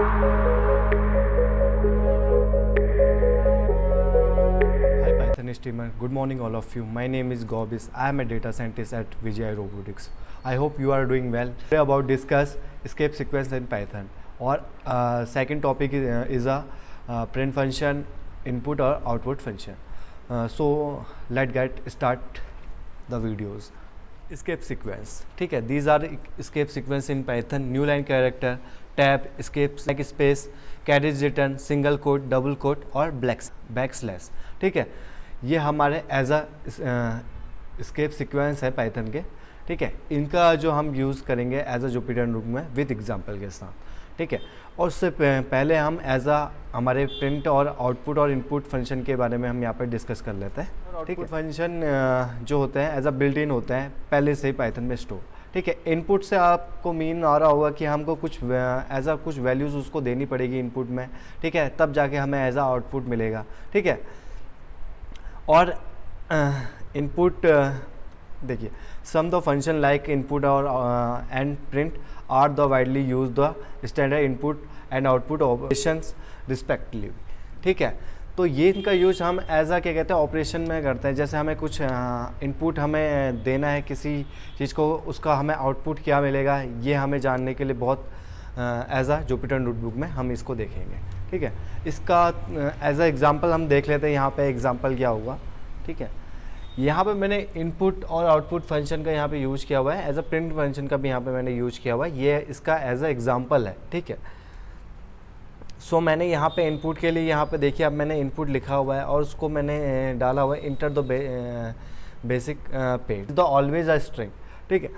Hi Python streamer, good morning all of you. My name is Gobis. I am a data scientist at Vijay Robotics. I hope you are doing well. Today about discuss escape sequence in Python. Or second topic is a print function, input or output function. So let's get start the videos. Escape sequence, ठीक है. These are escape sequence in Python. New line character, tab, escape, space, carriage return, single quote, double quote और backslash. ठीक है, ये हमारे as a escape sequence है Python के. ठीक है, इनका जो हम यूज़ करेंगे एज अ जुपिटर नोटबुक में विद एग्जांपल के साथ. ठीक है, और उससे पहले हम एज अ हमारे प्रिंट और आउटपुट और इनपुट फंक्शन के बारे में हम यहाँ पर डिस्कस कर लेते हैं. ठीक है, फंक्शन जो होते हैं एज अ बिल्ट इन होते हैं पहले से ही पाइथन में स्टोर. ठीक है, इनपुट से आपको मीन आ रहा होगा कि हमको कुछ एज अ कुछ वैल्यूज़ उसको देनी पड़ेगी इनपुट में. ठीक है, तब जाके हमें एज अ आउटपुट मिलेगा. ठीक है, और इनपुट देखिए, some the function like input और and print are the widely use the standard input and output operations respectively. ठीक है, तो ये इनका यूज हम एज आ क्या कहते हैं ऑपरेशन में करते हैं. जैसे हमें कुछ इनपुट हमें देना है किसी चीज़ को, उसका हमें आउटपुट क्या मिलेगा ये हमें जानने के लिए बहुत एज आ जुपिटर नोटबुक में हम इसको देखेंगे. ठीक है, इसका एज अ एग्जांपल हम देख लेते हैं. यहाँ पे एग्जांपल क्या होगा. ठीक है, यहाँ पे मैंने इनपुट और आउटपुट फंक्शन का यहाँ पे यूज किया हुआ है, एज अ प्रिंट फंक्शन का भी यहाँ पे मैंने यूज किया हुआ है. ये इसका एज अ एग्जांपल है. ठीक है, सो मैंने यहाँ पे इनपुट के लिए यहाँ पे देखिए अब मैंने इनपुट लिखा हुआ है और उसको मैंने डाला हुआ है enter the basic page the always a string. ठीक है,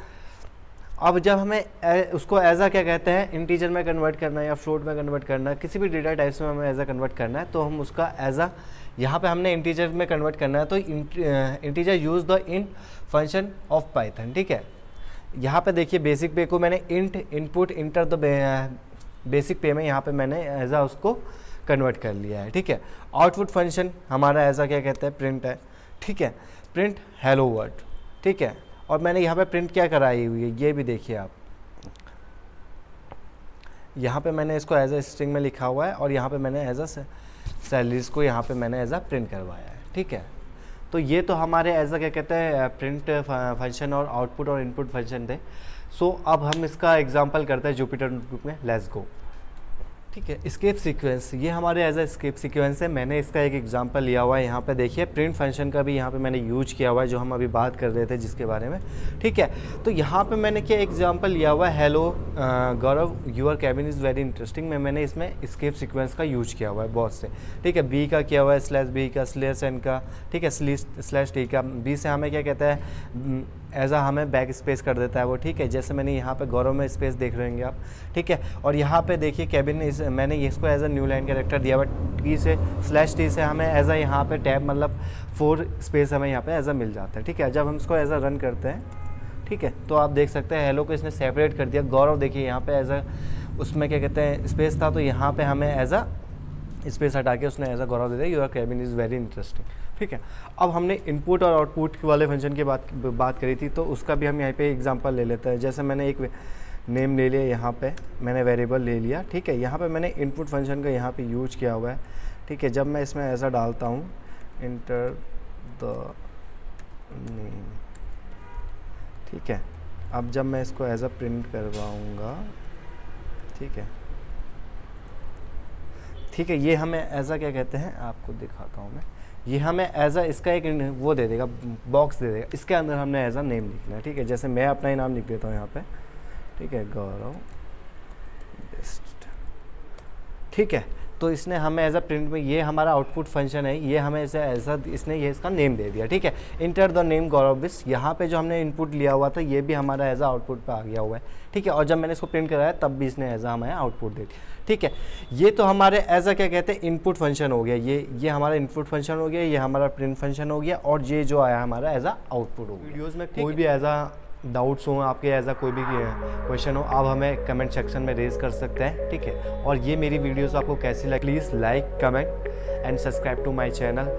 अब जब हमें उसको एज आ क्या कहते हैं इंटीजर में कन्वर्ट करना है या फ्लोट में कन्वर्ट करना है, किसी भी डेटा टाइप्स में हमें एज आ कन्वर्ट करना है, तो हम उसका एज आ यहाँ पे हमने इंटीजर में कन्वर्ट करना है तो integer use the int function of Python. ठीक है, यहाँ पे देखिए बेसिक पे को मैंने int input enter the basic पे में यहाँ पे मैंने एज आ उसको कन्वर्ट कर लिया है. ठीक है, आउटपुट फंक्शन हमारा एज आ क्या कहते हैं प्रिंट है. ठीक है, प्रिंट हेलो वर्ड. ठीक है, और मैंने यहाँ पे प्रिंट क्या कराई हुई है ये भी देखिए आप. यहाँ पे मैंने इसको एज अ स्ट्रिंग में लिखा हुआ है और यहाँ पे मैंने एज अ सैलरीज को यहाँ पे मैंने एज अ प्रिंट करवाया है. ठीक है, तो ये तो हमारे एज अ क्या कहते हैं प्रिंट फंक्शन और आउटपुट और इनपुट फंक्शन थे. सो अब हम इसका एग्जांपल करते हैं जुपिटर नोटबुक में. Let's go. ठीक है, एस्केप सीक्वेंस ये हमारे एज अ एस्केप सीक्वेंस है. मैंने इसका एक एग्जांपल लिया हुआ है. यहाँ पे देखिए प्रिंट फंक्शन का भी यहाँ पे मैंने यूज किया हुआ है जो हम अभी बात कर रहे थे जिसके बारे में. ठीक है, तो यहाँ पे मैंने क्या एग्जांपल लिया हुआ है hello Gaurav your cabin is very interesting में मैंने इसमें एस्केप सीक्वेंस का यूज किया हुआ है बहुत से. ठीक है, बी का किया हुआ है स्लैश बी का स्लैश एन का. ठीक है, स्लैश टी का. बी से हमें क्या कहता है एज आ हमें बैक स्पेस कर देता है वो. ठीक है, जैसे मैंने यहाँ पे गौरव में स्पेस देख रहे होंगे आप. ठीक है, और यहाँ पे देखिए कैबिन इस मैंने इसको as a new line character दिया हुआ. टी से स्लैश टी से हमें एज आ यहाँ पे टैब मतलब 4 स्पेस हमें यहाँ पे एज आ मिल जाता है. ठीक है, जब हम इसको एज आ रन करते हैं ठीक है तो आप देख सकते हैं हेलो को इसने सेपरेट कर दिया. गौरव देखिए यहाँ पे एज आ उसमें क्या कहते हैं स्पेस था तो यहाँ पे हमें एज आ स्पेस हटा के उसने एज आ गौरव दे दिया your cabin is very interesting. ठीक है, अब हमने इनपुट और आउटपुट वाले फंक्शन की बात करी थी तो उसका भी हम यहाँ पे एग्जांपल ले लेते हैं. जैसे मैंने एक नेम ले लिया, यहाँ पे मैंने वेरिएबल ले लिया. ठीक है, यहाँ पे मैंने इनपुट फंक्शन का यहाँ पे यूज किया हुआ है. ठीक है, जब मैं इसमें ऐसा डालता हूँ इंटर द नेम. ठीक है, अब जब मैं इसको एज अ प्रिंट करवाऊँगा. ठीक है, ठीक है, ये हमें एज आ क्या कहते हैं आपको दिखाता हूँ मैं. ये हमें एज आ इसका एक वो दे देगा बॉक्स दे देगा. इसके अंदर हमने एज आ नेम लिखना है. ठीक है, जैसे मैं अपना ही नाम लिख देता हूँ यहाँ पे. ठीक है, गौरव बेस्ट. ठीक है, तो इसने हमें एज अ प्रिंट में ये हमारा आउटपुट फंक्शन है ये हमें ऐसे ऐसा इसने ये इसका नेम दे दिया. ठीक है, इंटर द नेम गौरव बिस्ट. यहाँ पे जो हमने इनपुट लिया हुआ था ये भी हमारा एज अ आउटपुट पे आ गया हुआ है. ठीक है, और जब मैंने इसको प्रिंट कराया तब भी इसने एज अ हमें आउटपुट दे दिया. ठीक है, ये तो हमारे एज अ क्या कहते हैं इनपुट फंक्शन हो गया. ये हमारा इनपुट फंक्शन हो गया, ये हमारा प्रिंट फंक्शन हो गया और ये जो आया हमारा एज अ आउटपुट हो गया. वीडियोज़ में कोई भी एज अ डाउट्स हो आपके एज अ कोई भी क्वेश्चन हो आप हमें कमेंट सेक्शन में रेज कर सकते हैं. ठीक है, और ये मेरी वीडियोस आपको कैसी लगी please like comment and subscribe to my channel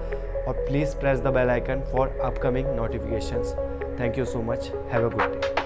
और please press the bell icon for upcoming notifications. Thank you so much. Have a good day.